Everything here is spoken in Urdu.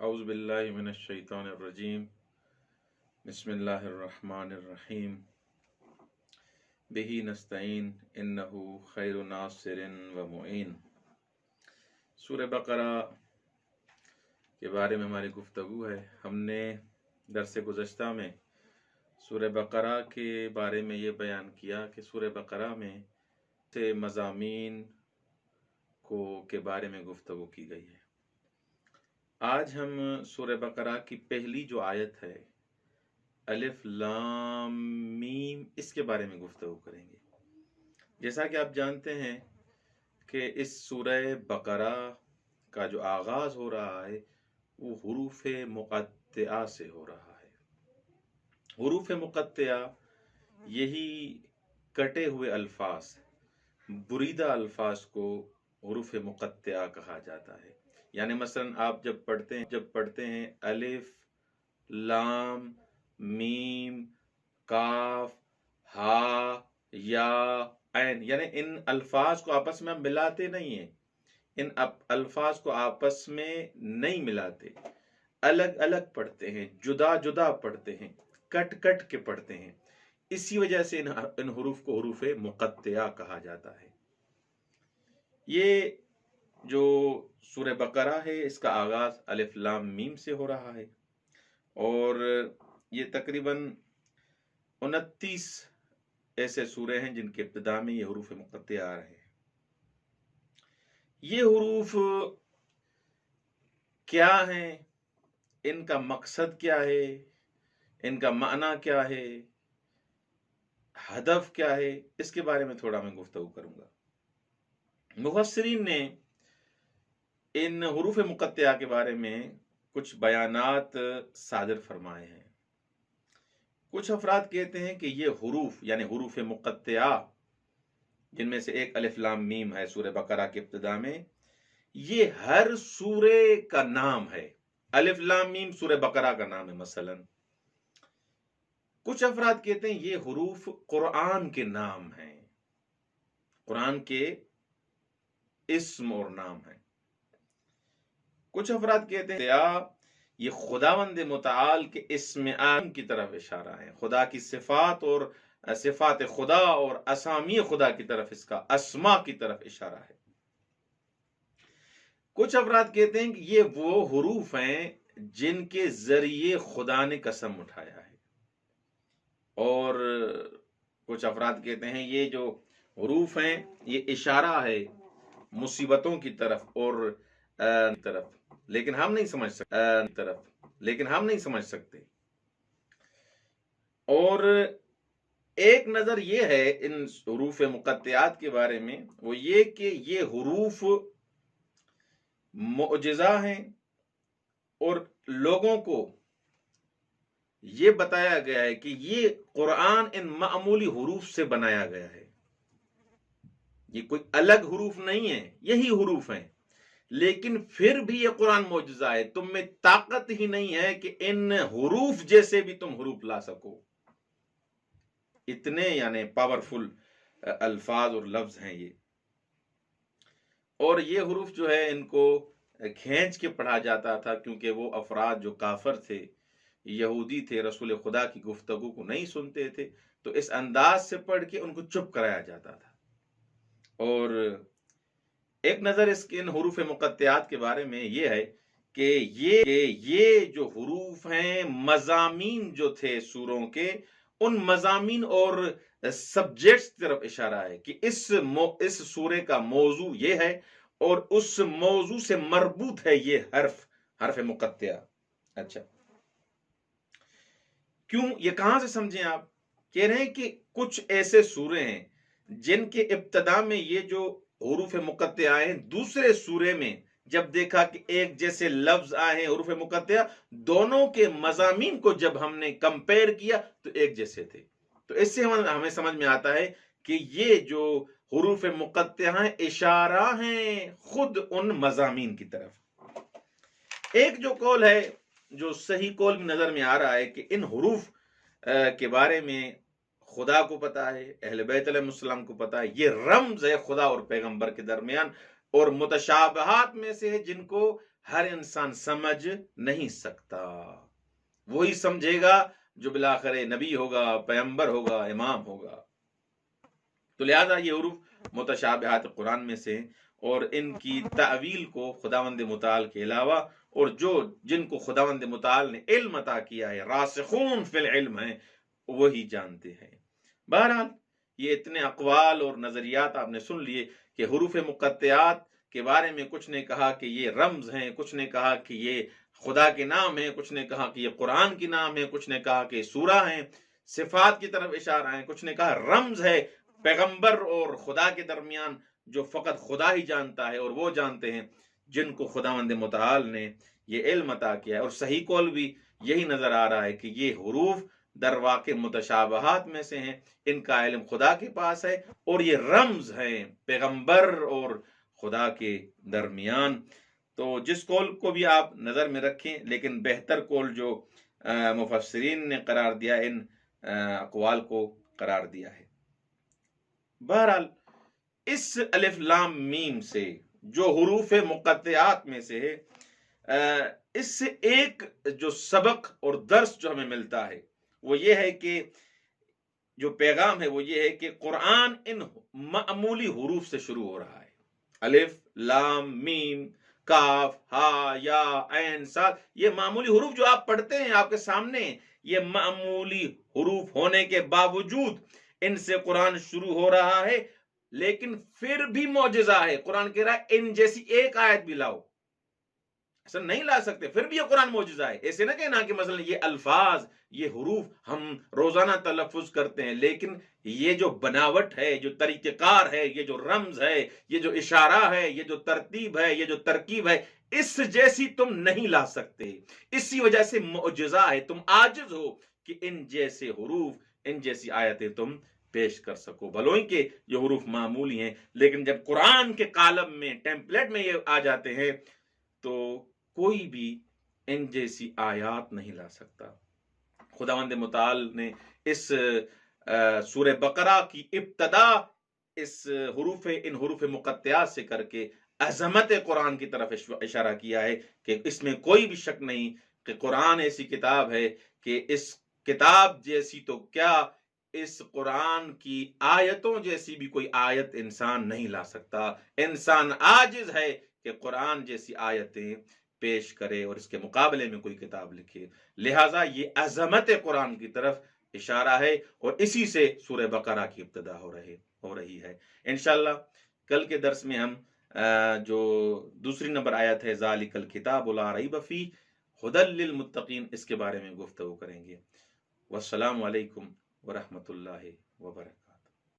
اعوذ باللہ من الشیطان الرجیم بسم اللہ الرحمن الرحیم بہ نستعین انہ خیر ناصر و معین۔ سورہ بقرہ کے بارے میں ہماری گفتگو ہے۔ ہم نے درس گزشتہ میں سورہ بقرہ کے بارے میں یہ بیان کیا کہ سورہ بقرہ میں سے مضامین کے بارے میں گفتگو کی گئی ہے۔ آج ہم سورہ بقرہ کی پہلی جو آیت ہے الف لام میم، اس کے بارے میں گفتگو کریں گے۔ جیسا کہ آپ جانتے ہیں کہ اس سورہ بقرہ کا جو آغاز ہو رہا ہے وہ حروف مقطعہ سے ہو رہا ہے۔ حروف مقطعہ یہی کٹے ہوئے الفاظ، بریدہ الفاظ کو حروف مقطعہ کہا جاتا ہے۔ یعنی مثلا آپ جب پڑھتے ہیں الف لام میم کاف ہا یا عین، یعنی ان الفاظ کو آپس میں ملاتے نہیں ہیں، ان الفاظ کو آپس میں نہیں ملاتے، الگ الگ پڑھتے ہیں، جدا جدا پڑھتے ہیں، کٹ کٹ کے پڑھتے ہیں۔ اسی وجہ سے ان حروف کو حروف مقطعہ کہا جاتا ہے۔ یہ جو سورہ بقرہ ہے اس کا آغاز الف لام میم سے ہو رہا ہے، اور یہ تقریباً 29 ایسے سورے ہیں جن کے ابتدا میں یہ حروف مقطعہ آ رہے ہیں۔ یہ حروف کیا ہیں، ان کا مقصد کیا ہے، ان کا معنی کیا ہے، ہدف کیا ہے، اس کے بارے میں تھوڑا میں گفتگو کروں گا۔ مفسرین نے ان حروف مقطعہ کے بارے میں کچھ بیانات صادر فرمائے ہیں۔ کچھ افراد کہتے ہیں کہ یہ حروف یعنی حروف مقطعہ، جن میں سے ایک الف لام میم ہے سورہ بقرہ کے ابتدا میں، یہ ہر سورے کا نام ہے۔ الف لام میم سورہ بقرہ کا نام ہے مثلا۔ کچھ افراد کہتے ہیں یہ حروف قرآن کے نام ہیں، قرآن کے اسم اور نام ہیں۔ کچھ افراد کہتے ہیں یہ خداوند متعال کے اسم اعظم کی طرف اشارہ ہے، خدا کی صفات اور صفات خدا اور اسامی خدا کی طرف، اس کا اسما کی طرف اشارہ ہے۔ کچھ افراد کہتے ہیں کہ یہ وہ حروف ہیں جن کے ذریعے خدا نے قسم اٹھایا ہے، اور کچھ افراد کہتے ہیں یہ جو حروف ہیں یہ اشارہ ہے مصیبتوں کی طرف اور لیکن ہم نہیں سمجھ سکتے۔ اور ایک نظر یہ ہے ان حروف مقطعات کے بارے میں، وہ یہ کہ یہ حروف معجزہ ہیں، اور لوگوں کو یہ بتایا گیا ہے کہ یہ قرآن ان معمولی حروف سے بنایا گیا ہے، یہ کوئی الگ حروف نہیں ہے، یہی حروف ہیں، لیکن پھر بھی یہ قرآن معجزہ ہے۔ تم میں طاقت ہی نہیں ہے کہ ان حروف جیسے بھی تم حروف لا سکو، اتنے یعنی پاورفل الفاظ اور لفظ ہیں یہ۔ اور یہ حروف جو ہے ان کو کھینچ کے پڑھا جاتا تھا، کیونکہ وہ افراد جو کافر تھے، یہودی تھے، رسول خدا کی گفتگو کو نہیں سنتے تھے، تو اس انداز سے پڑھ کے ان کو چپ کرایا جاتا تھا۔ اور ایک نظر اس کے ان حروف مقطعات کے بارے میں یہ ہے کہ یہ جو حروف ہیں، مضامین جو تھے سوروں کے، ان مضامین اور سبجیکٹس کی طرف اشارہ ہے کہ اس سورے کا موضوع یہ ہے، اور اس موضوع سے مربوط ہے یہ حرف مقطعہ۔ اچھا، کیوں؟ یہ کہاں سے سمجھیں آپ؟ کہہ رہے ہیں کہ کچھ ایسے سورے ہیں جن کے ابتدا میں یہ جو حروف مقطعہ ہیں، دوسرے سورے میں جب دیکھا کہ ایک جیسے لفظ آئے ہیں حروف مقطعہ، دونوں کے مضامین کو جب ہم نے کمپیر کیا تو ایک جیسے تھے۔ تو اس سے ہمیں سمجھ میں آتا ہے کہ یہ جو حروف مقطعہ ہیں اشارہ ہیں خود ان مضامین کی طرف۔ ایک جو قول ہے، جو صحیح قول بھی نظر میں آ رہا ہے کہ ان حروف کے بارے میں خدا کو پتا ہے، اہل بیت علیہ السلام کو پتا ہے، یہ رمز ہے خدا اور پیغمبر کے درمیان، اور متشابہات میں سے ہے جن کو ہر انسان سمجھ نہیں سکتا، وہی سمجھے گا جو بالآخر نبی ہوگا، پیغمبر ہوگا، امام ہوگا۔ تو لہذا یہ حروف متشابہات قرآن میں سے، اور ان کی تعویل کو خداوند متعال کے علاوہ اور جن کو خداوند متعال نے علم عطا کیا ہے، راسخون فی العلم ہیں، وہی جانتے ہیں۔ بہرحال یہ اتنے اقوال اور نظریات آپ نے سن لیے کہ حروف مقطعات کے بارے میں کچھ نے کہا کہ یہ رمز ہیں، کچھ نے کہا کہ یہ خدا کے نام ہیں، کچھ نے کہا کہ یہ قرآن کی نام ہے، کچھ نے کہا کہ سورہ ہیں، صفات کی طرف اشارہ ہیں، کچھ نے کہا رمز ہے پیغمبر اور خدا کے درمیان جو فقط خدا ہی جانتا ہے اور وہ جانتے ہیں جن کو خداوند متعال نے یہ علم عطا کیا ہے۔ اور صحیح قول بھی یہی نظر آ رہا ہے کہ یہ حروف در واقع متشابہات میں سے ہیں، ان کا علم خدا کے پاس ہے، اور یہ رمز ہیں پیغمبر اور خدا کے درمیان۔ تو جس قول کو بھی آپ نظر میں رکھیں، لیکن بہتر قول جو مفسرین نے قرار دیا، ان اقوال کو قرار دیا ہے۔ بہرحال اس الف لام میم سے جو حروف مقطعات میں سے ہے، اس سے ایک جو سبق اور درس جو ہمیں ملتا ہے وہ یہ ہے کہ جو پیغام ہے وہ یہ ہے کہ قرآن ان معمولی حروف سے شروع ہو رہا ہے، الف لام میم کاف ہا یا عین صاد، یہ معمولی حروف جو آپ پڑھتے ہیں آپ کے سامنے، یہ معمولی حروف ہونے کے باوجود ان سے قرآن شروع ہو رہا ہے، لیکن پھر بھی معجزہ ہے۔ قرآن کہہ رہا ہے ان جیسی ایک آیت بھی لاؤ، ایسا نہیں لا سکتے، پھر بھی یہ قرآن معجزہ ہے۔ ایسے نہ کہنا کہ مثلا یہ الفاظ، یہ حروف ہم روزانہ تلفظ کرتے ہیں، لیکن یہ جو بناوٹ ہے، جو طریقہ کار ہے، یہ جو رمز ہے، یہ جو اشارہ ہے، یہ جو ترتیب ہے، یہ جو ترکیب ہے، اس جیسی تم نہیں لا سکتے، اسی وجہ سے معجزہ ہے، تم عاجز ہو کہ ان جیسے حروف، ان جیسی آیتیں تم پیش کر سکو، بھلوئی کہ یہ حروف معمولی ہیں، لیکن جب قرآن کے کالم میں، ٹیمپلیٹ میں یہ آ جاتے ہیں تو کوئی بھی ان جیسی آیات نہیں لا سکتا۔ خداوند متعال نے اس سورہ بقرہ کی ابتدا اس ان حروف مقطعات سے کر کے عظمت قرآن کی طرف اشارہ کیا ہے کہ اس میں کوئی بھی شک نہیں کہ قرآن ایسی کتاب ہے کہ اس کتاب جیسی تو کیا، اس قرآن کی آیتوں جیسی بھی کوئی آیت انسان نہیں لا سکتا، انسان عاجز ہے کہ قرآن جیسی آیتیں پیش کرے اور اس کے مقابلے میں کوئی کتاب لکھے۔ لہٰذا یہ عظمت قرآن کی طرف اشارہ ہے، اور اسی سے سورہ بقرہ کی ابتدا ہو رہی ہے۔ انشاءاللہ کل کے درس میں ہم جو دوسری نمبر آیت ہے ذالک الکتاب لا ریب فیہ ھدی للمتقین، اس کے بارے میں گفتگو کریں گے۔ والسلام علیکم ورحمۃ اللہ وبرکاتہ۔